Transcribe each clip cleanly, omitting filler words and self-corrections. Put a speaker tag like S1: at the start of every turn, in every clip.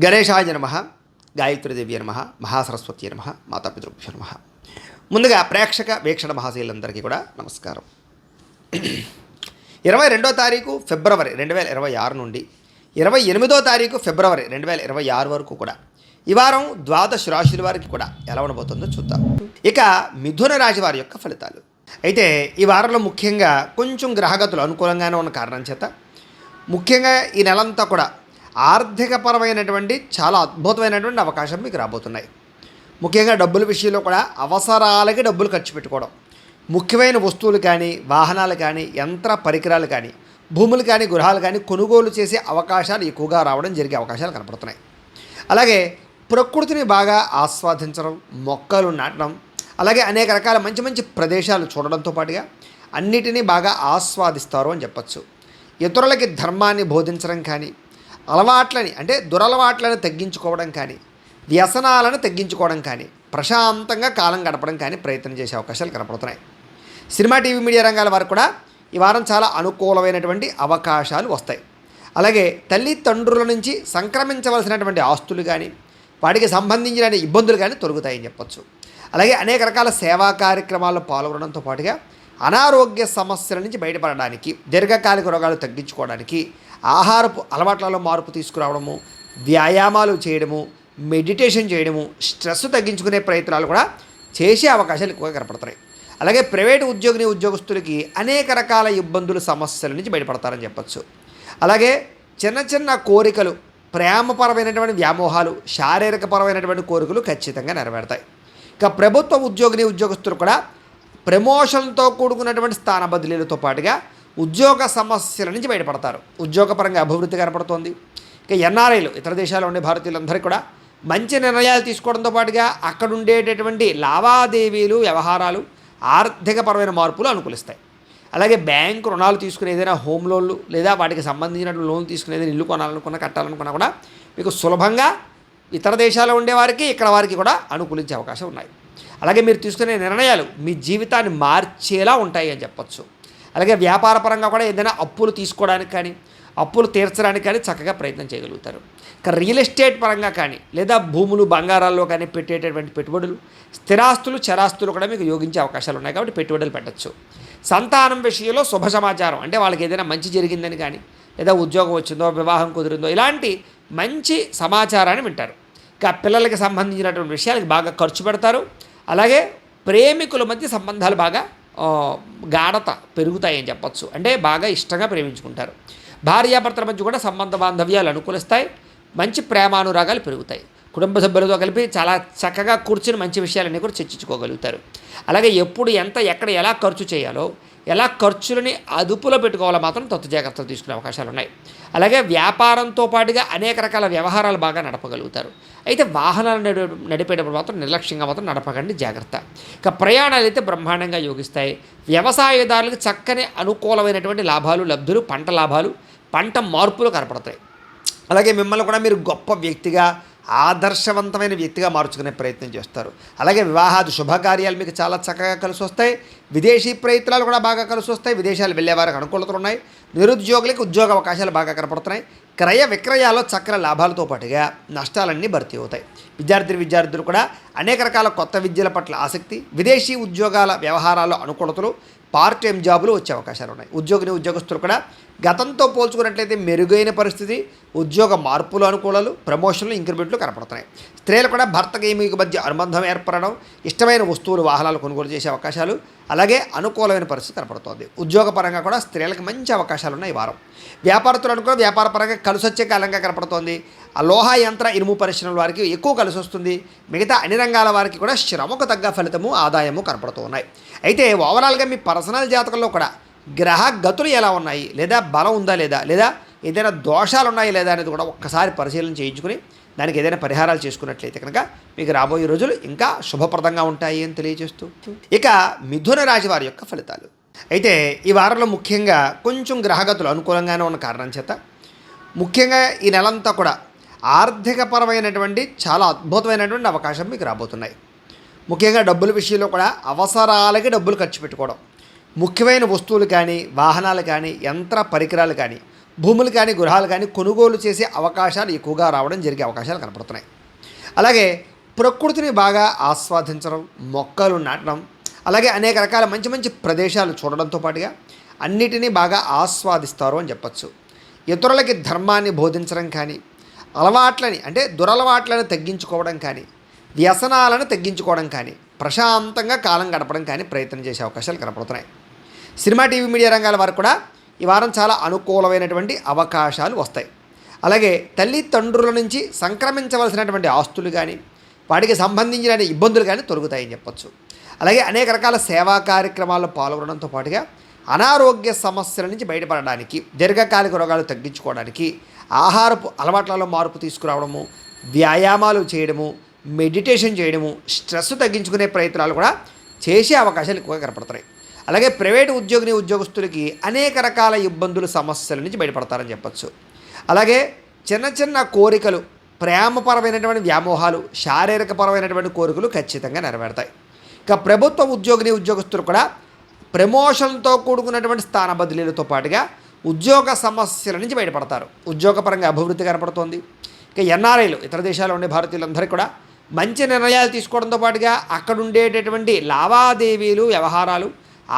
S1: గణేశాయ నమః, గాయత్రీదేవి నమః, మహాసరస్వతి నమః, మాతాపితృభ్యో నమః. ముందుగా ప్రేక్షక వీక్షణ మహాశీలందరికీ కూడా నమస్కారం. 22వ తారీఖు ఫిబ్రవరి 2026 నుండి 28వ తారీఖు ఫిబ్రవరి 2026 వరకు కూడా ఈ వారం ద్వాదశ రాశుల వారికి కూడా ఎలా ఉండబోతుందో చూద్దాం. ఇక మిథున రాశి వారి యొక్క ఫలితాలు. అయితే ఈ వారంలో ముఖ్యంగా కొంచెం గ్రహగతులు అనుకూలంగానే ఉన్న కారణం చేత ముఖ్యంగా ఈ నెలంతా కూడా ఆర్థికపరమైనటువంటి చాలా అద్భుతమైనటువంటి అవకాశం మీకు రాబోతున్నాయి. ముఖ్యంగా డబ్బుల విషయంలో కూడా అవసరాలకి డబ్బులు ఖర్చు పెట్టుకోవడం, ముఖ్యమైన వస్తువులు కానీ, వాహనాలు కానీ, యంత్ర పరికరాలు కానీ, భూములు కానీ, గృహాలు కానీ కొనుగోలు చేసే అవకాశాలు ఎక్కువగా రావడం జరిగే అవకాశాలు కనపడుతున్నాయి. అలాగే ప్రకృతిని బాగా ఆస్వాదించడం, మొక్కలు నాటడం, అలాగే అనేక రకాల మంచి మంచి ప్రదేశాలు చూడడంతో పాటుగా అన్నిటినీ బాగా ఆస్వాదిస్తారు అని చెప్పచ్చు. ఇతరులకి ధర్మాన్ని బోధించడం కానీ, అలవాట్లని అంటే దురలవాట్లను తగ్గించుకోవడం కానీ, వ్యసనాలను తగ్గించుకోవడం కానీ, ప్రశాంతంగా కాలం గడపడం కానీ ప్రయత్నం చేసే అవకాశాలు కనపడుతున్నాయి. సినిమా, టీవీ, మీడియా రంగాల వారు కూడా ఈ వారం చాలా అనుకూలమైనటువంటి అవకాశాలు వస్తాయి. అలాగే తల్లిదండ్రుల నుంచి సంక్రమించవలసినటువంటి ఆస్తులు కానీ, వాటికి సంబంధించిన ఇబ్బందులు కానీ తొలగుతాయని చెప్పచ్చు. అలాగే అనేక రకాల సేవా కార్యక్రమాల్లో పాల్గొనడంతో పాటుగా అనారోగ్య సమస్యల నుంచి బయటపడడానికి, దీర్ఘకాలిక రోగాలు తగ్గించుకోవడానికి ఆహారపు అలవాట్లలో మార్పు తీసుకురావడము, వ్యాయామాలు చేయడము, మెడిటేషన్ చేయడము, స్ట్రెస్ తగ్గించుకునే ప్రయత్నాలు కూడా చేసే అవకాశాలు ఎక్కువగా కనపడతాయి. అలాగే ప్రైవేటు ఉద్యోగస్తులకి అనేక రకాల ఇబ్బందులు, సమస్యల నుంచి బయటపడతారని చెప్పచ్చు. అలాగే చిన్న చిన్న కోరికలు, ప్రేమపరమైనటువంటి వ్యామోహాలు, శారీరకపరమైనటువంటి కోరికలు ఖచ్చితంగా నెరవేరుతాయి. ఇక ప్రభుత్వ ఉద్యోగస్తులు కూడా ప్రమోషన్తో కూడుకున్నటువంటి స్థాన బదిలీలతో పాటుగా ఉద్యోగ సమస్యల నుంచి బయటపడతారు. ఉద్యోగపరంగా అభివృద్ధి కనపడుతోంది. ఇక ఎన్ఆర్ఐలు, ఇతర దేశాల్లో ఉండే భారతీయులందరికీ కూడా మంచి నిర్ణయాలు తీసుకోవడంతో పాటుగా అక్కడ ఉండేటటువంటి లావాదేవీలు, వ్యవహారాలు, ఆర్థికపరమైన మార్పులు అనుకూలిస్తాయి. అలాగే బ్యాంకు రుణాలు తీసుకునే ఏదైనా హోమ్ లోన్లు లేదా వాటికి సంబంధించిన లోన్లు తీసుకునేది, ఇల్లు కొనాలనుకున్నా, కట్టాలనుకున్నా కూడా మీకు సులభంగా ఇతర దేశాల్లో ఉండేవారికి ఇక్కడ వారికి కూడా అనుకూలించే అవకాశం ఉన్నాయి. అలాగే మీరు తీసుకునే నిర్ణయాలు మీ జీవితాన్ని మార్చేలా ఉంటాయి అని చెప్పచ్చు. అలాగే వ్యాపారపరంగా కూడా ఏదైనా అప్పులు తీసుకోవడానికి కానీ, అప్పులు తీర్చడానికి కానీ చక్కగా ప్రయత్నం చేయగలుగుతారు. ఇక రియల్ ఎస్టేట్ పరంగా కానీ, లేదా భూములు, బంగారాల్లో కానీ పెట్టేటటువంటి పెట్టుబడులు, స్థిరాస్తులు, చరాస్తులు కూడా మీకు యోగించే అవకాశాలు ఉన్నాయి కాబట్టి పెట్టుబడులు పెట్టచ్చు. సంతానం విషయంలో శుభ సమాచారం అంటే వాళ్ళకి ఏదైనా మంచి జరిగిందని కానీ, లేదా ఉద్యోగం వచ్చిందో, వివాహం కుదిరిందో, ఇలాంటి మంచి సమాచారాన్ని వింటారు. ఇక పిల్లలకి సంబంధించినటువంటి విషయాలకి బాగా ఖర్చు పెడతారు. అలాగే ప్రేమికుల మధ్య సంబంధాలు బాగా గాఢత పెరుగుతాయని చెప్పచ్చు. అంటే బాగా ఇష్టంగా ప్రేమించుకుంటారు. భార్యాభర్తల మధ్య కూడా సంబంధ బాంధవ్యాలు అనుకూలిస్తాయి. మంచి ప్రేమానురాగాలు పెరుగుతాయి. కుటుంబ సభ్యులతో కలిపి చాలా చక్కగా కూర్చుని మంచి విషయాలన్నీ కూడా చర్చించుకోగలుగుతారు. అలాగే ఎప్పుడు ఎంత, ఎక్కడ ఎలా ఖర్చు చేయాలో, ఎలా ఖర్చులని అదుపులో పెట్టుకోవాలో మాత్రం తత్వ జాగ్రత్తలు తీసుకునే అవకాశాలు ఉన్నాయి. అలాగే వ్యాపారంతో పాటుగా అనేక రకాల వ్యవహారాలు బాగా నడపగలుగుతారు. అయితే వాహనాలు నడిపేటప్పుడు మాత్రం నిర్లక్ష్యంగా మాత్రం నడపకండి, జాగ్రత్త. ఇక ప్రయాణాలు అయితే బ్రహ్మాండంగా యోగిస్తాయి. వ్యవసాయదారులకు చక్కని అనుకూలమైనటువంటి లాభాలు, లబ్ధులు, పంట లాభాలు, పంట మార్పులు కనపడతాయి. అలాగే మిమ్మల్ని కూడా మీరు గొప్ప వ్యక్తిగా, ఆదర్శవంతమైన వ్యక్తిగా మార్చుకునే ప్రయత్నం చేస్తారు. అలాగే వివాహాది శుభకార్యాలు మీకు చాలా చక్కగా కలిసి వస్తాయి. విదేశీ ప్రయత్నాలు కూడా బాగా కలిసి వస్తాయి. విదేశాలు వెళ్ళేవారికి అనుకూలతలు ఉన్నాయి. నిరుద్యోగులకు ఉద్యోగ అవకాశాలు బాగా కనపడుతున్నాయి. క్రయ విక్రయాల్లో చక్కని లాభాలతో పాటుగా నష్టాలన్నీ భర్తీ అవుతాయి. విద్యార్థులు కూడా అనేక రకాల కొత్త విద్యల పట్ల ఆసక్తి, విదేశీ ఉద్యోగాల వ్యవహారాల్లో అనుకూలతలు, పార్ట్ టైం జాబులు వచ్చే అవకాశాలు ఉన్నాయి. ఉద్యోగస్తులు కూడా గతంతో పోల్చుకున్నట్లయితే మెరుగైన పరిస్థితి, ఉద్యోగ మార్పులు, అనుకూలాలు, ప్రమోషన్లు, ఇంక్రిమెంట్లు కనపడుతున్నాయి. స్త్రీలు కూడా భర్తకి మీకు మధ్య అనుబంధం ఏర్పడడం, ఇష్టమైన వస్తువులు, వాహనాలు కొనుగోలు చేసే అవకాశాలు, అలాగే అనుకూలమైన పరిస్థితి కనపడుతోంది. ఉద్యోగపరంగా కూడా స్త్రీలకు మంచి అవకాశాలు ఉన్నాయి ఈ వారం. వ్యాపారస్తులను కూడా వ్యాపారపరంగా కలిసి వచ్చే కాలంగా కనపడుతోంది. ఆ లోహ, యంత్ర, ఇనుము పరిశ్రమల వారికి ఎక్కువ కలిసి వస్తుంది. మిగతా అన్ని రంగాల వారికి కూడా శ్రమకు తగ్గ ఫలితము, ఆదాయము కనపడుతూ ఉన్నాయి. అయితే ఓవరాల్గా మీ పర్సనల్ జాతకంలో కూడా గ్రహ గతులు ఎలా ఉన్నాయి, లేదా బలం ఉందా లేదా ఏదైనా దోషాలు ఉన్నాయి లేదా అనేది కూడా ఒక్కసారి పరిశీలన చేయించుకుని దానికి ఏదైనా పరిహారాలు చేసుకున్నట్లయితే కనుక మీకు రాబోయే రోజులు ఇంకా శుభప్రదంగా ఉంటాయి అని తెలియజేస్తూ ఇక మిథున రాశి వారి యొక్క ఫలితాలు. అయితే ఈ వారంలో ముఖ్యంగా కొంచెం గ్రహగతులు అనుకూలంగానే ఉన్న కారణం చేత ముఖ్యంగా ఈ నెలంతా కూడా ఆర్థికపరమైనటువంటి చాలా అద్భుతమైనటువంటి అవకాశం మీకు రాబోతున్నాయి. ముఖ్యంగా డబ్బుల విషయంలో కూడా అవసరాలకి డబ్బులు ఖర్చు పెట్టుకోవడం, ముఖ్యమైన వస్తువులు కానీ, వాహనాలు కానీ, యంత్ర పరికరాలు కానీ, భూములు కానీ, గృహాలు కానీ కొనుగోలు చేసే అవకాశాలు ఎక్కువగా రావడం జరిగే అవకాశాలు కనపడుతున్నాయి. అలాగే ప్రకృతిని బాగా ఆస్వాదించడం, మొక్కలు నాటడం, అలాగే అనేక రకాల మంచి మంచి ప్రదేశాలు చూడడంతో పాటుగా అన్నిటినీ బాగా ఆస్వాదిస్తారు అని చెప్పచ్చు. ఇతరులకి ధర్మాన్ని బోధించడం కానీ, అలవాట్లని అంటే దురలవాట్లను తగ్గించుకోవడం కానీ, వ్యసనాలను తగ్గించుకోవడం కానీ, ప్రశాంతంగా కాలం గడపడం కానీ ప్రయత్నం చేసే అవకాశాలు కనపడుతున్నాయి. సినిమా, టీవీ, మీడియా రంగాల వారు కూడా ఈ వారం చాలా అనుకూలమైనటువంటి అవకాశాలు వస్తాయి. అలాగే తల్లిదండ్రుల నుంచి సంక్రమించవలసినటువంటి ఆస్తులు కానీ, వాటికి సంబంధించిన ఇబ్బందులు కానీ తొలగుతాయని చెప్పచ్చు. అలాగే అనేక రకాల సేవా కార్యక్రమాల్లో పాల్గొనడంతో పాటుగా అనారోగ్య సమస్యల నుంచి బయటపడడానికి, దీర్ఘకాలిక రోగాలు తగ్గించుకోవడానికి ఆహారపు అలవాట్లలో మార్పు తీసుకురావడము, వ్యాయామాలు చేయడము, మెడిటేషన్ చేయడము, స్ట్రెస్ తగ్గించుకునే ప్రయత్నాలు కూడా చేసే అవకాశాలు ఎక్కువగా కనపడతాయి. అలాగే ప్రైవేటు ఉద్యోగస్తులకి అనేక రకాల ఇబ్బందులు, సమస్యల నుంచి బయటపడతారని చెప్పచ్చు. అలాగే చిన్న చిన్న కోరికలు, ప్రేమపరమైనటువంటి వ్యామోహాలు, శారీరకపరమైనటువంటి కోరికలు ఖచ్చితంగా నెరవేరుతాయి. ఇక ప్రభుత్వ ఉద్యోగస్తులు కూడా ప్రమోషన్తో కూడుకున్నటువంటి స్థాన బదిలీలతో పాటుగా ఉద్యోగ సమస్యల నుంచి బయటపడతారు. ఉద్యోగపరంగా అభివృద్ధి కనపడుతోంది. ఇక ఎన్ఆర్ఐలు, ఇతర దేశాల్లో ఉండే భారతీయులందరికీ కూడా మంచి నిర్ణయాలు తీసుకోవడంతో పాటుగా అక్కడ ఉండేటటువంటి లావాదేవీలు, వ్యవహారాలు,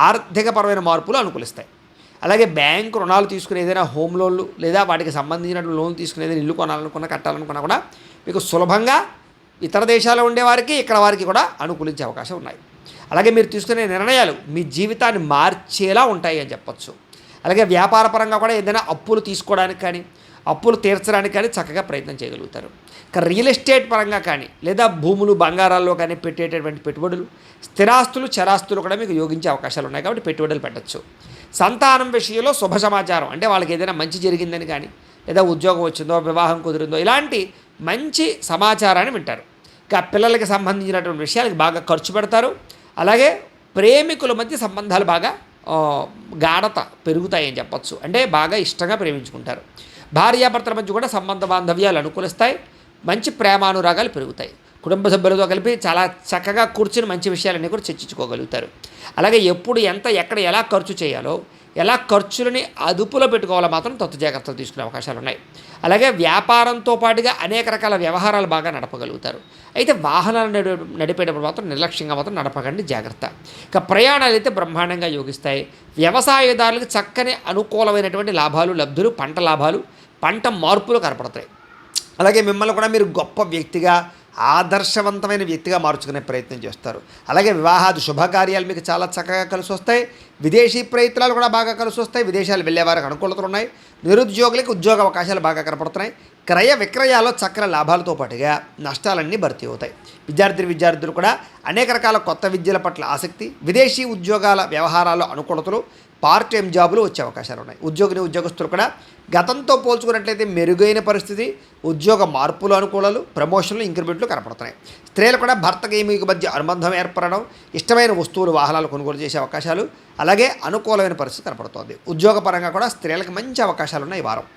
S1: ఆర్థికపరమైన మార్పులు అనుకూలిస్తాయి. అలాగే బ్యాంకు రుణాలు తీసుకునే ఏదైనా హోమ్ లోన్లు లేదా వాటికి సంబంధించినటువంటి లోన్ తీసుకునే ఏదైనా ఇల్లు కొనాలనుకున్నా, కట్టాలనుకున్నా కూడా మీకు సులభంగా ఇతర దేశాల్లో ఉండేవారికి ఇక్కడ వారికి కూడా అనుకూలించే అవకాశం ఉన్నాయి. అలాగే మీరు తీసుకునే నిర్ణయాలు మీ జీవితాన్ని మార్చేలా ఉంటాయి అని చెప్పచ్చు. అలాగే వ్యాపారపరంగా కూడా ఏదైనా అప్పులు తీసుకోవడానికి కానీ, అప్పులు తీర్చడానికి కానీ చక్కగా ప్రయత్నం చేయగలుగుతారు. ఇక రియల్ ఎస్టేట్ పరంగా కానీ, లేదా భూములు, బంగారాల్లో కానీ పెట్టేటటువంటి పెట్టుబడులు, స్థిరాస్తులు, చరాస్తులు కూడా మీకు యోగించే అవకాశాలు ఉన్నాయి. కాబట్టి పెట్టుబడులు పెట్టచ్చు. సంతానం విషయంలో శుభ సమాచారం అంటే వాళ్ళకి ఏదైనా మంచి జరిగిందని కానీ, లేదా ఉద్యోగం వచ్చిందో, వివాహం కుదిరిందో, ఇలాంటి మంచి సమాచారాన్ని వింటారు. ఇక పిల్లలకి సంబంధించినటువంటి విషయాలకి బాగా ఖర్చు పెడతారు. అలాగే ప్రేమికుల మధ్య సంబంధాలు బాగా గాఢత పెరుగుతాయని చెప్పచ్చు. అంటే బాగా ఇష్టంగా ప్రేమించుకుంటారు. భార్యాభర్తల మధ్య కూడా సంబంధ బాంధవ్యాలు అనుకూలిస్తాయి. మంచి ప్రేమానురాగాలు పెరుగుతాయి. కుటుంబ సభ్యులతో కలిపి చాలా చక్కగా కూర్చుని మంచి విషయాలన్నీ కూడా చర్చించుకోగలుగుతారు. అలాగే ఎప్పుడు ఎంత, ఎక్కడ ఎలా ఖర్చు చేయాలో, ఎలా ఖర్చులని అదుపులో పెట్టుకోవాలో మాత్రం జాగ్రత్తలు తీసుకునే అవకాశాలు ఉన్నాయి. అలాగే వ్యాపారంతో పాటుగా అనేక రకాల వ్యవహారాలు బాగా నడపగలుగుతారు. అయితే వాహనాలు నడిపేటప్పుడు మాత్రం నిర్లక్ష్యంగా మాత్రం నడపకండి, జాగ్రత్త. ఇక ప్రయాణాలు అయితే బ్రహ్మాండంగా యోగిస్తాయి. వ్యవసాయదారులకు చక్కని అనుకూలమైనటువంటి లాభాలు, లబ్ధులు, పంట లాభాలు, పంట మార్పులు కనపడతాయి. అలాగే మిమ్మల్ని కూడా మీరు గొప్ప వ్యక్తిగా, ఆదర్శవంతమైన వ్యక్తిగా మార్చుకునే ప్రయత్నం చేస్తారు. అలాగే వివాహాది శుభకార్యాలు మీకు చాలా చక్కగా కలిసి వస్తాయి. విదేశీ ప్రయత్నాలు కూడా బాగా కలిసి వస్తాయి. విదేశాలు వెళ్ళే వారికి అనుకూలతలు ఉన్నాయి. నిరుద్యోగులకు ఉద్యోగ అవకాశాలు బాగా కనపడుతున్నాయి. క్రయ విక్రయాల్లో చక్కని లాభాలతో పాటుగా నష్టాలన్నీ భర్తీ అవుతాయి. విద్యార్థులు కూడా అనేక రకాల కొత్త విద్యల పట్ల ఆసక్తి, విదేశీ ఉద్యోగాల వ్యవహారాల్లో అనుకూలతలు, పార్ట్ టైం జాబులు వచ్చే అవకాశాలు ఉన్నాయి. ఉద్యోగస్తులు కూడా గతంతో పోల్చుకున్నట్లయితే మెరుగైన పరిస్థితి, ఉద్యోగ మార్పులు, అనుకూలాలు, ప్రమోషన్లు, ఇంక్రిమెంట్లు కనపడుతున్నాయి. స్త్రీలు కూడా భర్తకి మీకు మధ్య అనుబంధం ఏర్పడడం, ఇష్టమైన వస్తువులు, వాహనాలు కొనుగోలు చేసే అవకాశాలు, అలాగే అనుకూలమైన పరిస్థితి కనపడుతోంది. ఉద్యోగపరంగా కూడా స్త్రీలకు మంచి అవకాశాలు ఉన్నాయి ఈ వారం.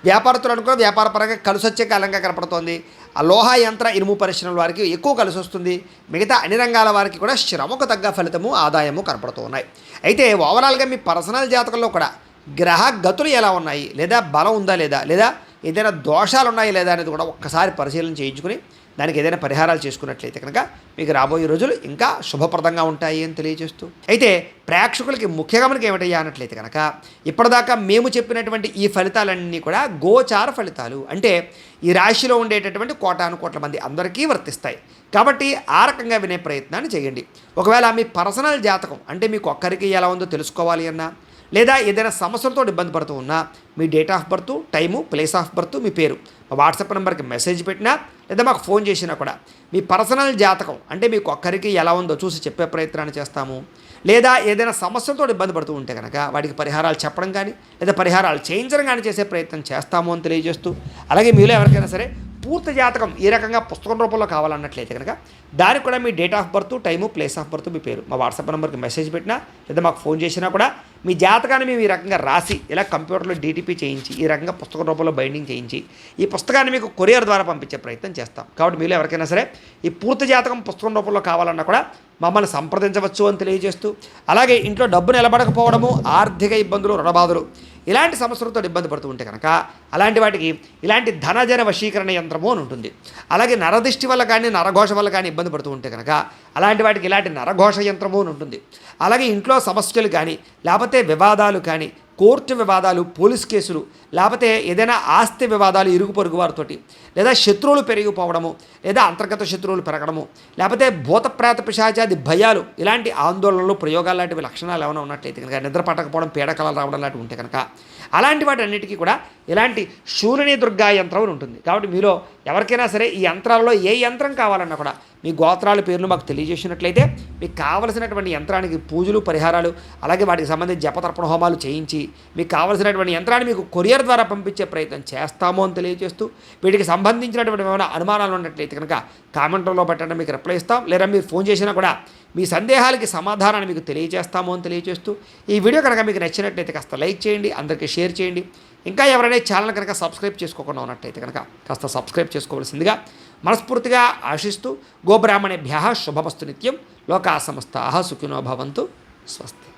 S1: వ్యాపారస్తులు అనుకో వ్యాపారపరంగా కలిసి వచ్చే కాలంగా కనపడుతోంది. ఆ లోహ, యంత్ర, ఇనుము పరిశ్రమల వారికి ఎక్కువ కలిసి వస్తుంది. మిగతా అన్ని రంగాల వారికి కూడా శ్రమకు తగ్గ ఫలితము, ఆదాయము కనపడుతూ ఉన్నాయి. అయితే ఓవరాల్గా మీ పర్సనల్ జాతకంలో కూడా గ్రహ గతులు ఎలా ఉన్నాయి, లేదా బలం ఉందా లేదా ఏదైనా దోషాలు ఉన్నాయా లేదా అనేది కూడా ఒక్కసారి పరిశీలన చేయించుకుని దానికి ఏదైనా పరిహారాలు చేసుకున్నట్లయితే కనుక మీకు రాబోయే రోజులు ఇంకా శుభప్రదంగా ఉంటాయి అని తెలియజేస్తూ, అయితే ప్రేక్షకులకి ముఖ్య గమనిక ఏమిటయ్యా అన్నట్లయితే కనుక ఇప్పటిదాకా మేము చెప్పినటువంటి ఈ ఫలితాలన్నీ కూడా గోచార ఫలితాలు. అంటే ఈ రాశిలో ఉండేటటువంటి కోటాను మంది అందరికీ వర్తిస్తాయి. కాబట్టి ఆ రకంగా వినే ప్రయత్నాన్ని చేయండి. ఒకవేళ మీ పర్సనల్ జాతకం అంటే మీకు ఒక్కరికి ఎలా ఉందో తెలుసుకోవాలి అన్నా, లేదా ఏదైనా సమస్యలతో ఇబ్బంది పడుతూ ఉన్నా మీ date of birth, time, place of birth, మీ పేరు మా వాట్సాప్ నెంబర్కి మెసేజ్ పెట్టినా లేదా మాకు ఫోన్ చేసినా కూడా మీ పర్సనల్ జాతకం అంటే మీకు ఒక్కరికి ఎలా ఉందో చూసి చెప్పే ప్రయత్నాన్ని చేస్తాము. లేదా ఏదైనా సమస్యలతో ఇబ్బంది పడుతూ ఉంటే కనుక వాటికి పరిహారాలు చెప్పడం కానీ లేదా పరిహారాలు చేయించడం కానీ చేసే ప్రయత్నం చేస్తాము అని తెలియజేస్తూ, అలాగే మీలో ఎవరికైనా సరే పూర్తి జాతకం ఈ రకంగా పుస్తకం రూపంలో కావాలన్నట్లయితే కనుక దానికి కూడా మీ date of birth, time, place of birth, మీ పేరు మా వాట్సాప్ నెంబర్కి మెసేజ్ పెట్టినా లేదా మాకు ఫోన్ చేసినా కూడా మీ జాతకాన్ని మేము ఈ రకంగా రాసి ఇలా కంప్యూటర్లో డీటీపీ చేయించి ఈ రకంగా పుస్తక రూపంలో బైండింగ్ చేయించి ఈ పుస్తకాన్ని మీకు కొరియర్ ద్వారా పంపించే ప్రయత్నం చేస్తాం. కాబట్టి మీలో ఎవరికైనా సరే ఈ పూర్తి జాతకం పుస్తకం రూపంలో కావాలన్నా కూడా మమ్మల్ని సంప్రదించవచ్చు అని తెలియజేస్తూ, అలాగే ఇంట్లో డబ్బు నిలబడకపోవడము, ఆర్థిక ఇబ్బందులు, రుణబాధలు ఇలాంటి సమస్యలతో ఇబ్బంది పడుతూ ఉంటే కనుక అలాంటి వాటికి ఇలాంటి ధనజన వశీకరణ యంత్రము అని ఉంటుంది. అలాగే నరదిష్టి వల్ల కానీ నరఘోష వల్ల కానీ ఇబ్బంది పడుతూ ఉంటే కనుక అలాంటి వాటికి ఇలాంటి నరఘోష యంత్రము అని ఉంటుంది. అలాగే ఇంట్లో సమస్యలు కానీ లేకపోతే వివాదాలు కానీ, కోర్టు వివాదాలు, పోలీస్ కేసులు, లేకపోతే ఏదైనా ఆస్తి వివాదాలు ఇరుగు పొరుగు వారితోటి, లేదా శత్రువులు పెరిగిపోవడము, లేదా అంతర్గత శత్రువులు పెరగడము, లేకపోతే భూతప్రేత పిశాచాది భయాలు, ఇలాంటి ఆందోళనలు, ప్రయోగాలు లాంటివి లక్షణాలు ఏమైనా ఉన్నట్లయితే కనుక, నిద్ర పట్టకపోవడం, పీడకలలు రావడం లాంటివి ఉంటే కనుక అలాంటి వాటి అన్నిటికీ కూడా ఇలాంటి శూలిని దుర్గా యంత్రం అని ఉంటుంది. కాబట్టి మీలో ఎవరికైనా సరే ఈ యంత్రాలలో ఏ యంత్రం కావాలన్నా కూడా మీ గోత్రాల పేర్లు మాకు తెలియజేసినట్లయితే మీకు కావలసినటువంటి యంత్రానికి పూజలు, పరిహారాలు, అలాగే వాటికి సంబంధించి జపతర్పణ హోమాలు చేయించి మీకు కావలసినటువంటి యంత్రాన్ని మీకు కొరియర్ ద్వారా పంపించే ప్రయత్నం చేస్తాము అని తెలియజేస్తూ, వీటికి సంబంధించినటువంటి ఏమైనా అనుమానాలు ఉన్నట్లయితే కనుక కామెంట్లో పెట్టండి, మీకు రిప్లై ఇస్తాం. లేదా మీరు ఫోన్ చేసినా కూడా మీ సందేహాలకి సమాధానాన్ని మీకు తెలియజేస్తాము అని తెలియజేస్తూ, ఈ వీడియో కనుక మీకు నచ్చినట్లయితే కాస్త లైక్ చేయండి, అందరికీ షేర్ చేయండి. ఇంకా ఎవరైనా ఛానల్ కనుక సబ్స్క్రైబ్ చేసుకోకుండా ఉన్నట్లయితే కనుక కాస్త సబ్స్క్రైబ్ చేసుకోవాల్సిందిగా మనస్ఫూర్తిగా ఆశిస్తూ, గోబ్రాహ్మణేభ్యः శుభమస్తు నిత్యం, లోకా సమస్తాః సుఖినో భవంతు, స్వస్తి.